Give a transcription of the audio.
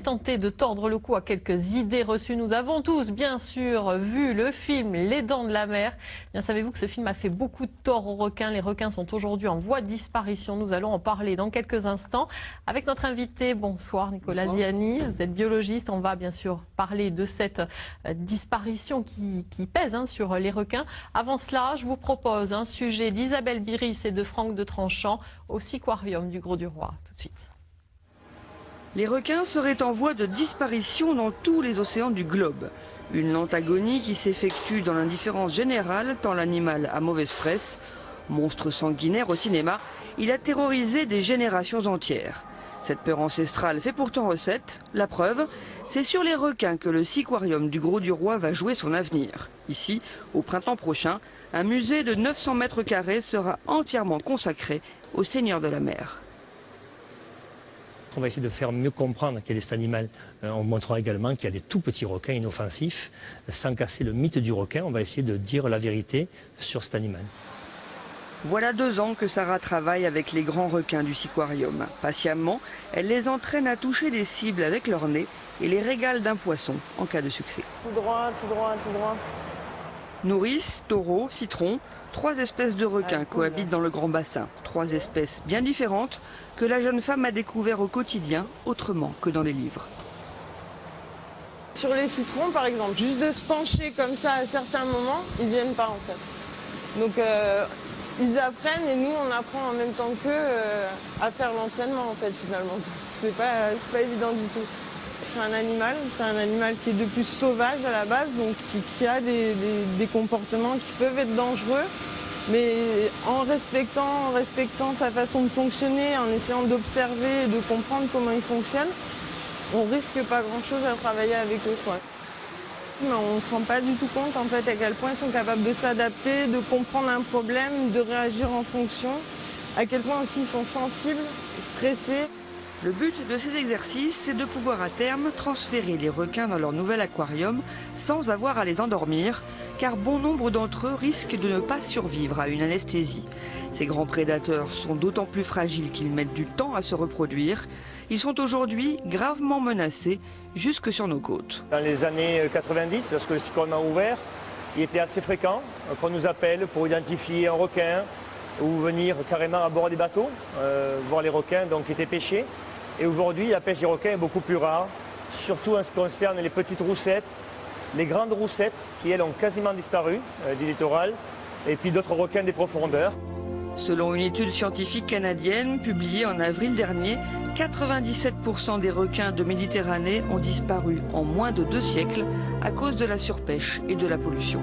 Tenter de tordre le cou à quelques idées reçues. Nous avons tous, bien sûr, vu le film Les Dents de la Mer. Bien, savez-vous que ce film a fait beaucoup de tort aux requins? Les requins sont aujourd'hui en voie de disparition. Nous allons en parler dans quelques instants avec notre invité. Bonsoir Nicolas Ziani, vous êtes biologiste. On va bien sûr parler de cette disparition qui pèse sur les requins. Avant cela, je vous propose un sujet d'Isabelle Biris et de Franck de Tranchant au Siquarium du Grau-du-Roi. Tout de suite. Les requins seraient en voie de disparition dans tous les océans du globe. Une lente agonie qui s'effectue dans l'indifférence générale tant l'animal a mauvaise presse. Monstre sanguinaire au cinéma, il a terrorisé des générations entières. Cette peur ancestrale fait pourtant recette. La preuve, c'est sur les requins que le Siquarium du Grau-du-Roi va jouer son avenir. Ici, au printemps prochain, un musée de 900 mètres carrés sera entièrement consacré aux seigneurs de la mer. On va essayer de faire mieux comprendre quel est cet animal. On montrera également qu'il y a des tout petits requins inoffensifs. Sans casser le mythe du requin, on va essayer de dire la vérité sur cet animal. Voilà 2 ans que Sarah travaille avec les grands requins du Siquarium. Patiemment, elle les entraîne à toucher des cibles avec leur nez et les régale d'un poisson en cas de succès. Tout droit, tout droit, tout droit. Nourrice, taureau, citron, 3 espèces de requins cohabitent dans le grand bassin. 3 espèces bien différentes que la jeune femme a découvert au quotidien, autrement que dans les livres. Sur les citrons, par exemple, juste de se pencher comme ça à certains moments, ils ne viennent pas en fait. Donc ils apprennent et nous on apprend en même temps qu'eux à faire l'entraînement en fait finalement. C'est pas évident du tout. C'est un animal qui est de plus sauvage à la base, donc qui a des comportements qui peuvent être dangereux, mais en respectant sa façon de fonctionner, en essayant d'observer et de comprendre comment il fonctionne, on risque pas grand-chose à travailler avec eux, quoi. Mais on ne se rend pas du tout compte en fait à quel point ils sont capables de s'adapter, de comprendre un problème, de réagir en fonction, à quel point aussi ils sont sensibles, stressés. Le but de ces exercices, c'est de pouvoir à terme transférer les requins dans leur nouvel aquarium sans avoir à les endormir, car bon nombre d'entre eux risquent de ne pas survivre à une anesthésie. Ces grands prédateurs sont d'autant plus fragiles qu'ils mettent du temps à se reproduire. Ils sont aujourd'hui gravement menacés jusque sur nos côtes. Dans les années 90, lorsque le Siquarium a ouvert, il était assez fréquent qu'on nous appelle pour identifier un requin ou venir carrément à bord des bateaux, voir les requins qui étaient pêchés. Et aujourd'hui, la pêche des requins est beaucoup plus rare, surtout en ce qui concerne les petites roussettes, les grandes roussettes qui, elles, ont quasiment disparu du littoral, et puis d'autres requins des profondeurs. Selon une étude scientifique canadienne publiée en avril dernier, 97% des requins de Méditerranée ont disparu en moins de 2 siècles à cause de la surpêche et de la pollution.